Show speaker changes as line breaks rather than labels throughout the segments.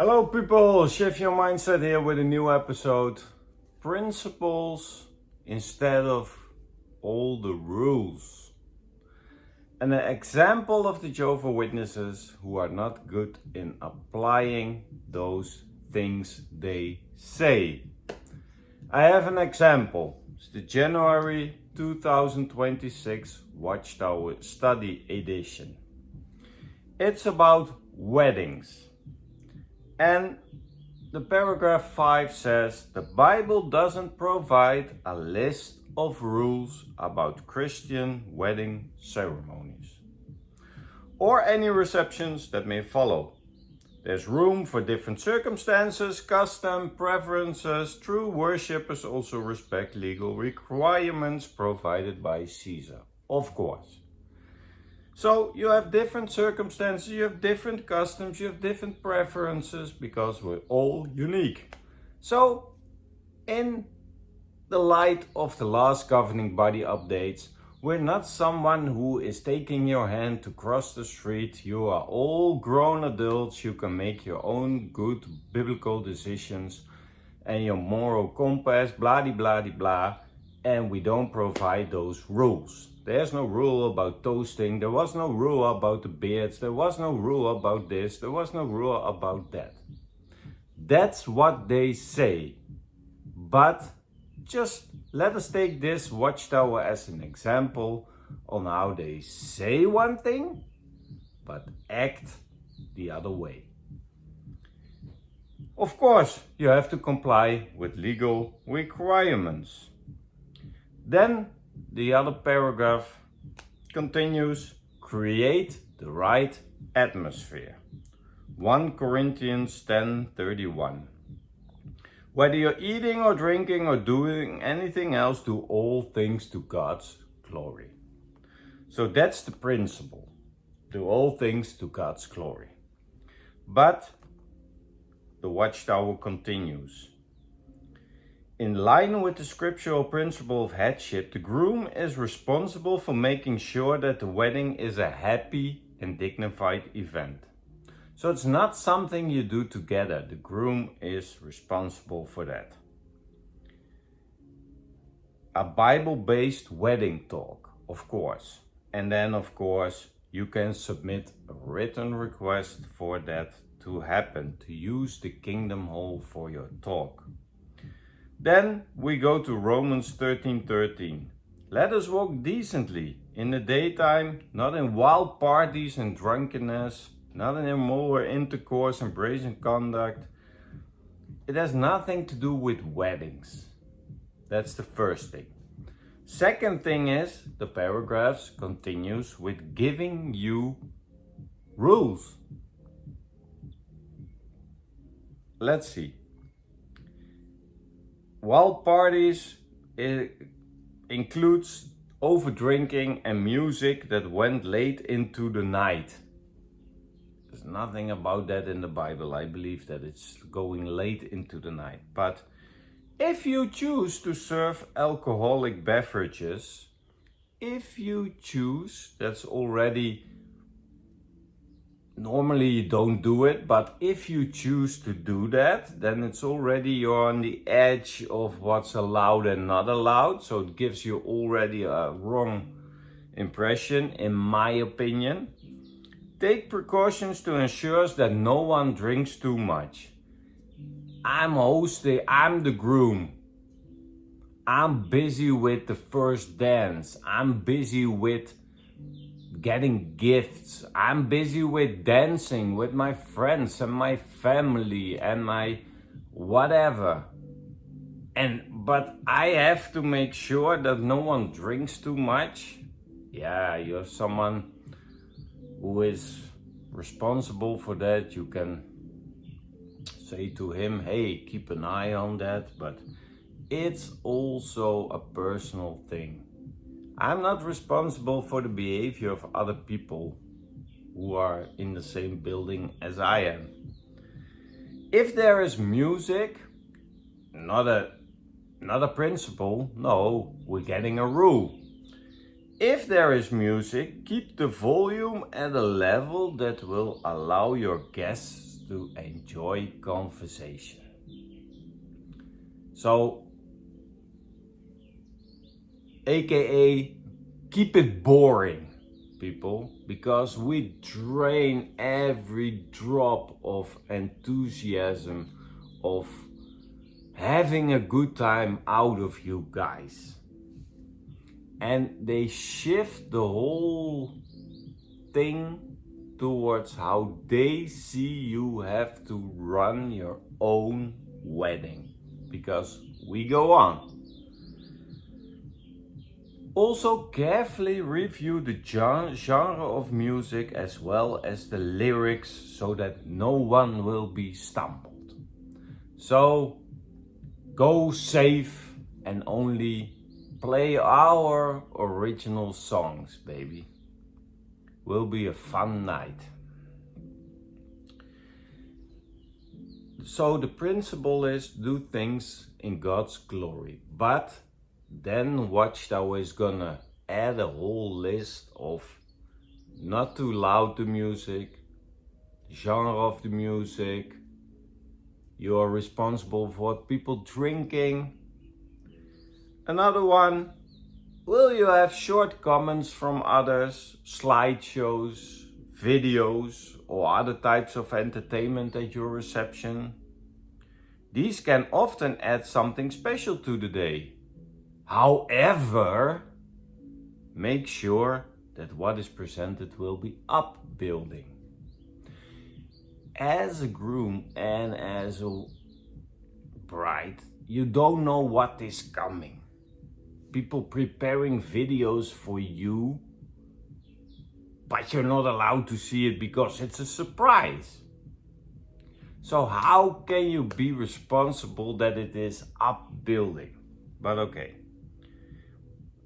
Hello people, Shift Your Mindset here with a new episode. Principles instead of all the rules. And an example of the Jehovah's Witnesses who are not good in applying those things they say. I have an example. It's the January 2026 Watchtower Study Edition. It's about weddings. And the paragraph 5 says, the Bible doesn't provide a list of rules about Christian wedding ceremonies or any receptions that may follow. There's room for different circumstances, custom, preferences. True worshippers also respect legal requirements provided by Caesar, of course. So you have different circumstances, you have different customs, you have different preferences because we're all unique. So in the light of the last governing body updates, we're not someone who is taking your hand to cross the street. You are all grown adults. You can make your own good biblical decisions and your moral compass, blah, blah, blah, blah. And we don't provide those rules. There's no rule about toasting. There was no rule about the beards. There was no rule about this. There was no rule about that. That's what they say. But just let us take this Watchtower as an example on how they say one thing, but act the other way. Of course, you have to comply with legal requirements. Then the other paragraph continues, create the right atmosphere. 1 Corinthians 10:31. Whether you're eating or drinking or doing anything else, do all things to God's glory. So that's the principle. Do all things to God's glory. But the Watchtower continues. In line with the scriptural principle of headship, the groom is responsible for making sure that the wedding is a happy and dignified event. So it's not something you do together. The groom is responsible for that. A Bible-based wedding talk, of course. And then, of course, you can submit a written request for that to happen, to use the Kingdom Hall for your talk. Then we go to Romans 13:13. Let us walk decently in the daytime, not in wild parties and drunkenness, not in immoral intercourse and brazen conduct. It has nothing to do with weddings. That's the first thing. Second thing is, the paragraphs continues with giving you rules. Let's see. Wild parties includes overdrinking and music that went late into the night. There's nothing about that in the Bible. I believe that it's going late into the night. But if you choose to serve alcoholic beverages, that's already, normally you don't do it, but if you choose to do that, then it's already, you're on the edge of what's allowed and not allowed. So it gives you already a wrong impression, in my opinion. Take precautions to ensure that no one drinks too much. I'm hosting, I'm the groom. I'm busy with the first dance. I'm busy with getting gifts. I'm busy with dancing with my friends and my family and my whatever. But I have to make sure that no one drinks too much. Yeah, you're someone who is responsible for that. You can say to him, hey, keep an eye on that. But it's also a personal thing. I'm not responsible for the behavior of other people who are in the same building as I am. If there is music, not a principle, no, we're getting a rule. If there is music, keep the volume at a level that will allow your guests to enjoy conversation. So, aka keep it boring, people, because we drain every drop of enthusiasm of having a good time out of you guys. And they shift the whole thing towards how they see you have to run your own wedding, because we go on. Also, carefully review the genre of music as well as the lyrics so that no one will be stumbled. So, go safe and only play our original songs, baby. Will be a fun night. So the principle is do things in God's glory, but then Watchtower is gonna add a whole list of not too loud the music, genre of the music, you are responsible for what people drinking. Another one, will you have short comments from others, slideshows, videos, or other types of entertainment at your reception? These can often add something special to the day. However, make sure that what is presented will be upbuilding. As a groom and as a bride, you don't know what is coming. People preparing videos for you, but you're not allowed to see it because it's a surprise. So how can you be responsible that it is upbuilding? But okay.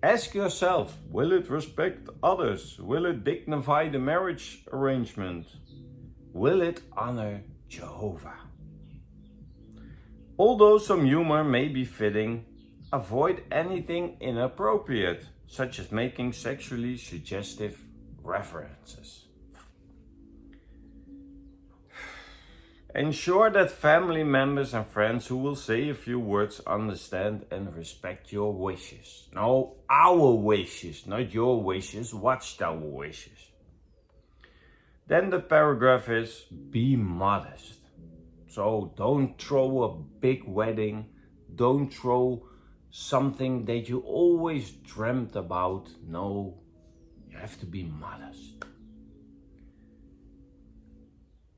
Ask yourself, will it respect others? Will it dignify the marriage arrangement? Will it honor Jehovah? Although some humor may be fitting, avoid anything inappropriate, such as making sexually suggestive references. Ensure that family members and friends who will say a few words understand and respect your wishes. No, our wishes, not your wishes, Watchtower wishes. Then the paragraph is, be modest. So don't throw a big wedding, don't throw something that you always dreamt about. No, you have to be modest.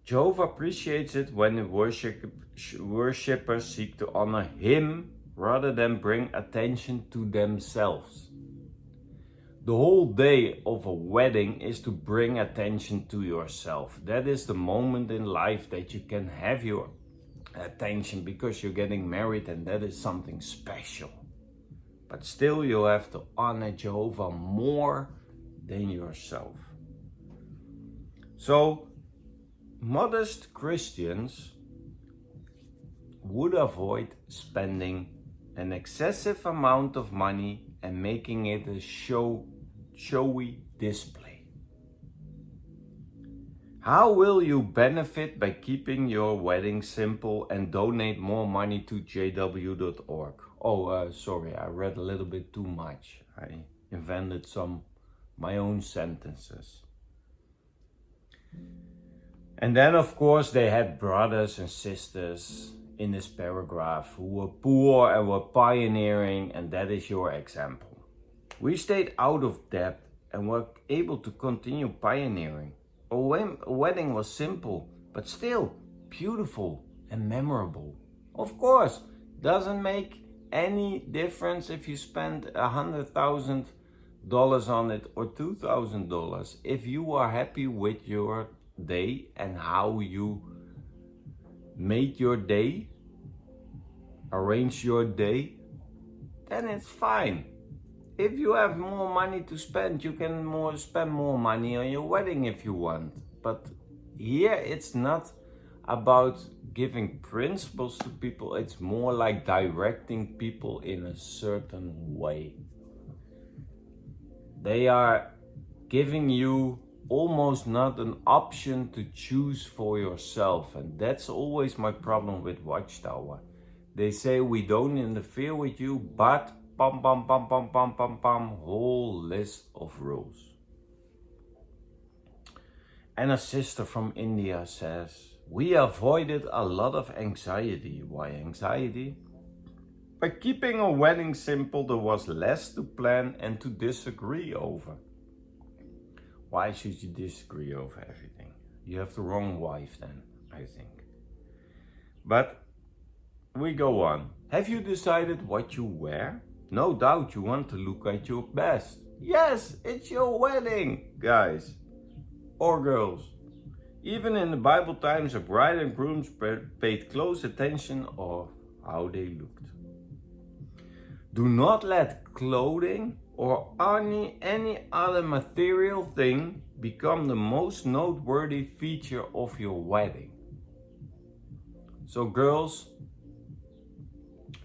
Jehovah appreciates it when the worshippers seek to honor Him rather than bring attention to themselves. The whole day of a wedding is to bring attention to yourself. That is the moment in life that you can have your attention because you're getting married, and that is something special. But still you have to honor Jehovah more than yourself. So modest Christians would avoid spending an excessive amount of money and making it a showy display. How will you benefit by keeping your wedding simple and donate more money to jw.org? Sorry, I read a little bit too much. I invented my own sentences. And then of course they had brothers and sisters in this paragraph who were poor and were pioneering, and that is your example. We stayed out of debt and were able to continue pioneering. A wedding was simple, but still beautiful and memorable. Of course, doesn't make any difference if you spend $100,000 on it or $2,000. If you are happy with your day and how you made your day, arrange your day, then it's fine. If you have more money to spend, you can spend more money on your wedding if you want. But here it's not about giving principles to people, it's more like directing people in a certain way. They are giving you almost not an option to choose for yourself. And that's always my problem with Watchtower. They say we don't interfere with you, but pam pam pam pam pam pam pam, whole list of rules. And a sister from India says, we avoided a lot of anxiety. Why anxiety? By keeping a wedding simple, there was less to plan and to disagree over. Why should you disagree over everything? You have the wrong wife then, I think. But we go on. Have you decided what you wear? No doubt you want to look at your best. Yes, it's your wedding, guys or girls. Even in the Bible times, a bride and groom paid close attention of how they looked. Do not let clothing or any other material thing become the most noteworthy feature of your wedding. So girls,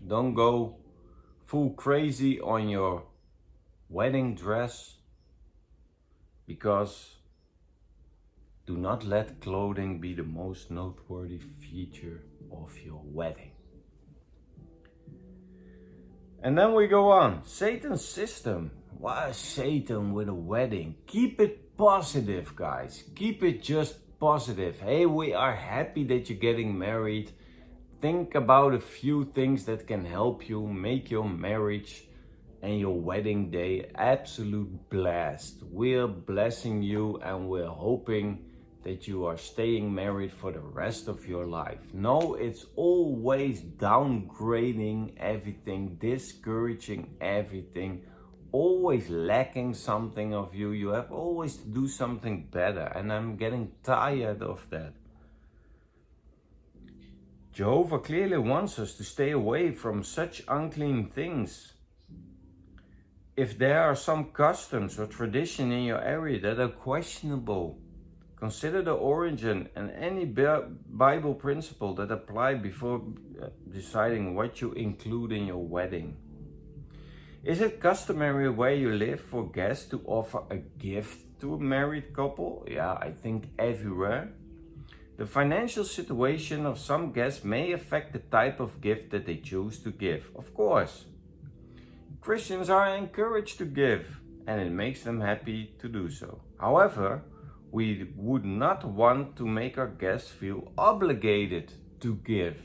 don't go full crazy on your wedding dress, because do not let clothing be the most noteworthy feature of your wedding. And then we go on. Satan's system. Why is Satan with a wedding? Keep it positive, guys. Keep it just positive. Hey, we are happy that you're getting married. Think about a few things that can help you make your marriage and your wedding day absolute blast. We're blessing you and we're hoping that you are staying married for the rest of your life. No, it's always downgrading everything, discouraging everything, always lacking something of you. You have always to do something better, and I'm getting tired of that. Jehovah clearly wants us to stay away from such unclean things. If there are some customs or tradition in your area that are questionable, consider the origin and any Bible principle that apply before deciding what you include in your wedding. Is it customary where you live for guests to offer a gift to a married couple? Yeah, I think everywhere. The financial situation of some guests may affect the type of gift that they choose to give. Of course, Christians are encouraged to give, and it makes them happy to do so. However, we would not want to make our guests feel obligated to give,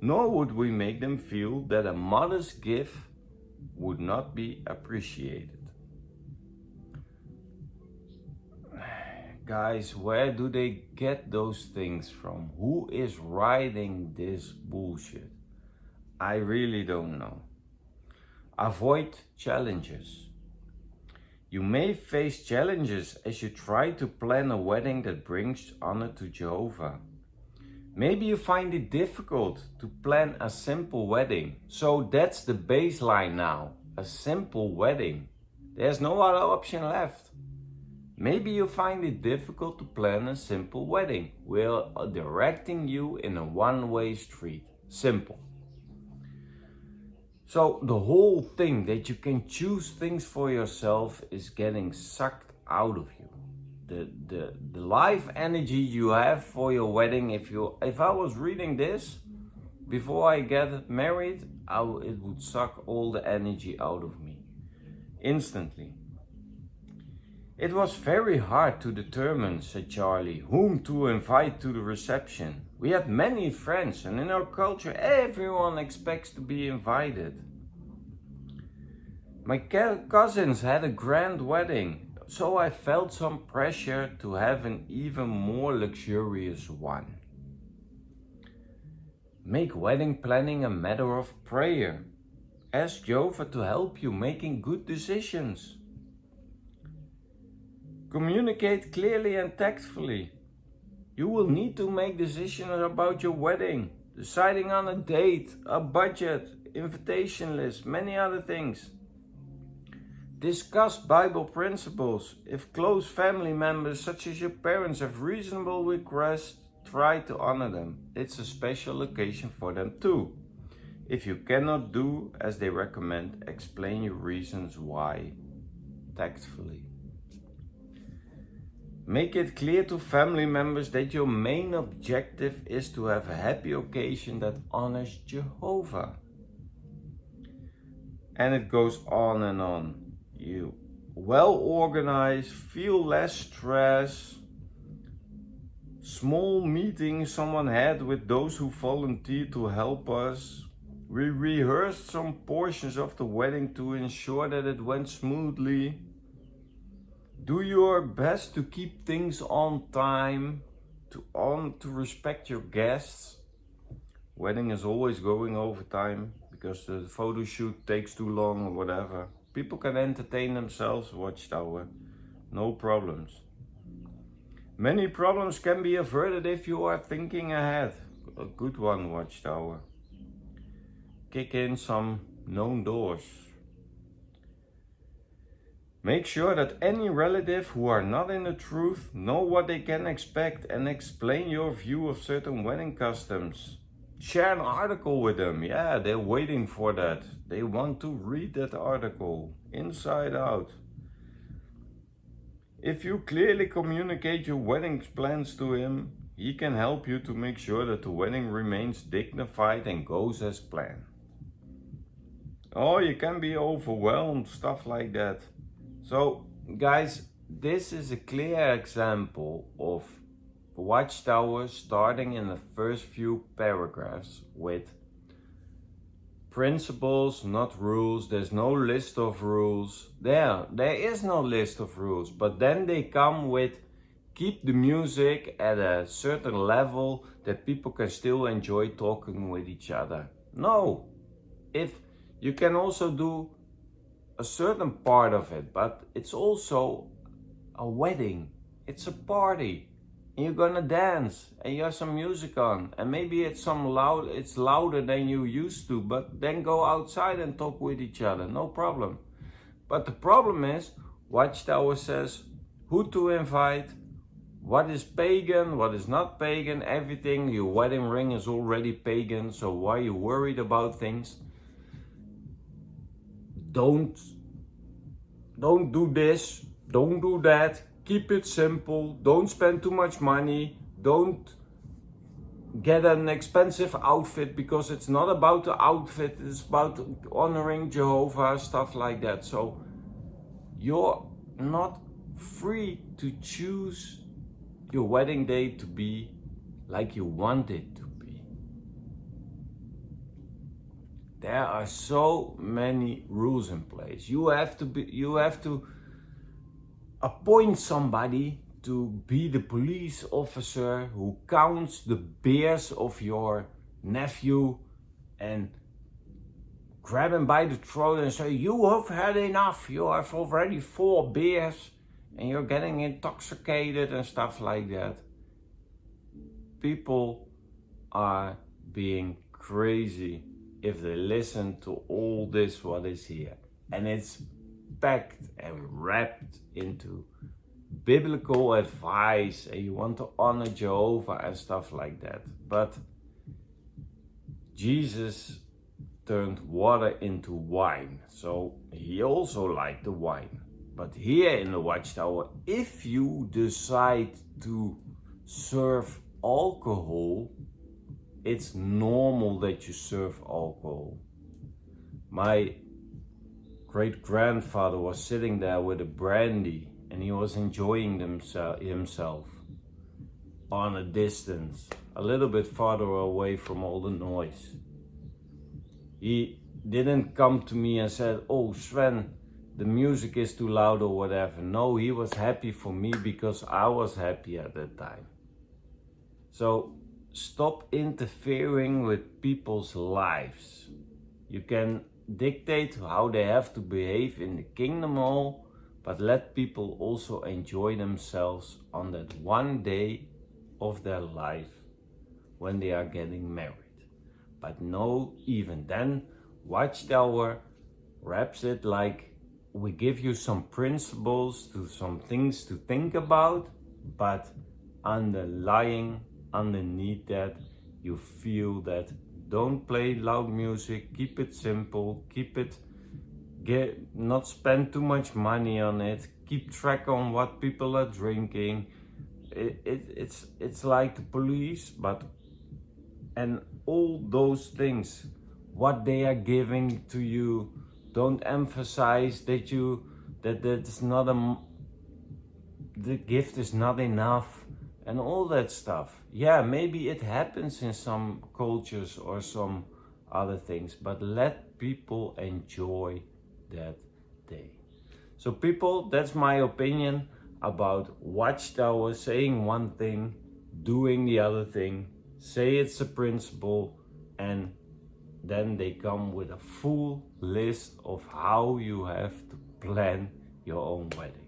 nor would we make them feel that a modest gift would not be appreciated. Guys, where do they get those things from? Who is writing this bullshit? I really don't know. Avoid challenges. You may face challenges as you try to plan a wedding that brings honor to Jehovah. Maybe you find it difficult to plan a simple wedding. So that's the baseline now, a simple wedding. There's no other option left. Maybe you find it difficult to plan a simple wedding. We're directing you in a one-way street. Simple. So the whole thing that you can choose things for yourself is getting sucked out of you. The life energy you have for your wedding, if I was reading this before I get married, it would suck all the energy out of me instantly. It was very hard to determine, said Charlie, whom to invite to the reception. We had many friends, and in our culture everyone expects to be invited. My cousins had a grand wedding, so I felt some pressure to have an even more luxurious one. Make wedding planning a matter of prayer. Ask Jehovah to help you making good decisions. Communicate clearly and tactfully. You will need to make decisions about your wedding, deciding on a date, a budget, invitation list, many other things. Discuss Bible principles. If close family members such as your parents have reasonable requests, try to honor them. It's a special occasion for them too. If you cannot do as they recommend, explain your reasons why tactfully. Make it clear to family members that your main objective is to have a happy occasion that honors Jehovah. And it goes on and on. You well organized, feel less stress. Small meetings someone had with those who volunteered to help us. We rehearsed some portions of the wedding to ensure that it went smoothly. Do your best to keep things on time, to respect your guests. Wedding is always going over time because the photo shoot takes too long or whatever. People can entertain themselves, Watchtower. No problems. Many problems can be averted if you are thinking ahead. A good one, Watchtower. Kick in some known doors. Make sure that any relative who are not in the truth know what they can expect and explain your view of certain wedding customs. Share an article with them. Yeah, they're waiting for that. They want to read that article inside out. If you clearly communicate your wedding plans to him, he can help you to make sure that the wedding remains dignified and goes as planned. Oh, you can be overwhelmed, stuff like that. So, guys, this is a clear example of Watchtower starting in the first few paragraphs with principles, not rules. There's no list of rules. There is no list of rules, but then they come with keep the music at a certain level that people can still enjoy talking with each other. No, if you can also do a certain part of it, but it's also a wedding. It's a party. And you're gonna dance and you have some music on and maybe it's louder than you used to, but then go outside and talk with each other, no problem. But the problem is, Watchtower says who to invite, what is pagan, what is not pagan, everything. Your wedding ring is already pagan, so why are you worried about things? Don't do this, don't do that. Keep it simple, don't spend too much money, don't get an expensive outfit because it's not about the outfit, it's about honoring Jehovah, stuff like that. So you're not free to choose your wedding day to be like you want it to be. There are so many rules in place. You have to appoint somebody to be the police officer who counts the beers of your nephew and grab him by the throat and say, you have had enough, you have already 4 beers and you're getting intoxicated and stuff like that. People are being crazy if they listen to all this what is here. And it's packed and wrapped into biblical advice and you want to honor Jehovah and stuff like that. But Jesus turned water into wine, so he also liked the wine. But here in the Watchtower, if you decide to serve alcohol, it's normal that you serve alcohol. My great-grandfather was sitting there with a brandy and he was enjoying himself on a distance, a little bit farther away from all the noise. He didn't come to me and said, oh Sven, the music is too loud or whatever. No, he was happy for me because I was happy at that time. So stop interfering with people's lives. You can dictate how they have to behave in the kingdom hall, but let people also enjoy themselves on that one day of their life when they are getting married. But no, even then, Watchtower wraps it like we give you some principles, to some things to think about, but underneath that, you feel that don't play loud music, keep it simple, not spend too much money on it, keep track on what people are drinking, it's like the police, but and all those things, what they are giving to you, don't emphasize that it's not the gift is not enough and all that stuff. Yeah, maybe it happens in some cultures or some other things, but let people enjoy that day. So people, that's my opinion about watchtower, saying one thing, doing the other thing, say it's a principle, and then they come with a full list of how you have to plan your own wedding.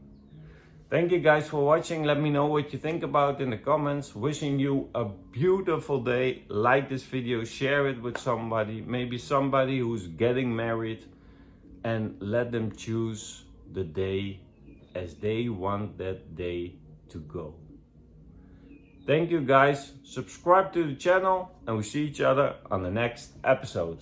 Thank you guys for watching. Let me know what you think about in the comments. Wishing you a beautiful day. Like this video, share it with somebody, maybe somebody who's getting married, and let them choose the day as they want that day to go. Thank you guys. Subscribe to the channel and we see each other on the next episode.